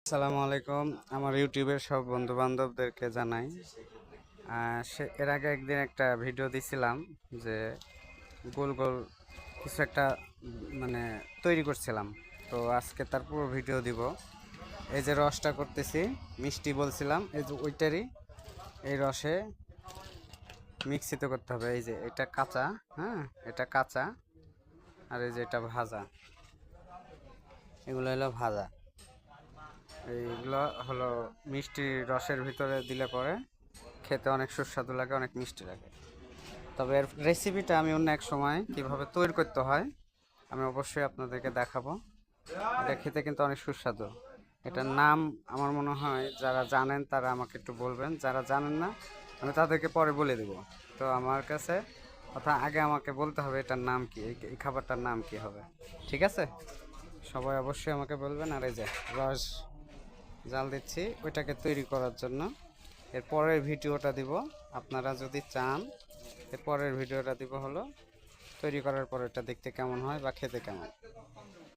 আসসালামু আলাইকুম। আমার ইউটিউবের সব বন্ধু বান্ধবদেরকে জানাই। এর আগে একদিন একটা ভিডিও দিছিলাম যে গোল গোল কিছু একটা মানে তৈরি করছিলাম। তো আজকে তার পুরো ভিডিও দিব। এই যে রসটা করতেছি, মিষ্টি বলছিলাম, এই যে ওইটারই এই রসে মিক্সিতে করতে হবে। এই যে এটা কাঁচা, হ্যাঁ, এটা কাঁচা, আর এই যে এটা ভাজা, এগুলো হলো ভাজা। এইগুলো হলো মিষ্টি রসের ভিতরে দিলে পরে খেতে অনেক সুস্বাদু লাগে, অনেক মিষ্টি লাগে। তবে এর রেসিপিটা আমি অন্য এক সময় কীভাবে তৈরি করতে হয় আমি অবশ্যই আপনাদেরকে দেখাবো। এটা খেতে কিন্তু অনেক সুস্বাদু। এটার নাম আমার মনে হয় যারা জানেন তারা আমাকে একটু বলবেন, যারা জানেন না আমি তাদেরকে পরে বলে দেব। তো আমার কাছে কথা আগে আমাকে বলতে হবে এটার নাম কি, এই খাবারটার নাম কি হবে। ঠিক আছে, সবাই অবশ্যই আমাকে বলবেন। আর এই যে রস জাল দিচ্ছি ওইটাকে তৈরি করার জন্য। এর পরের ভিডিওটা দিব, আপনারা যদি চান এর পরের ভিডিওটা দিব হলো তৈরি করার পর এটা দেখতে কেমন হয় বা খেতে কেমন।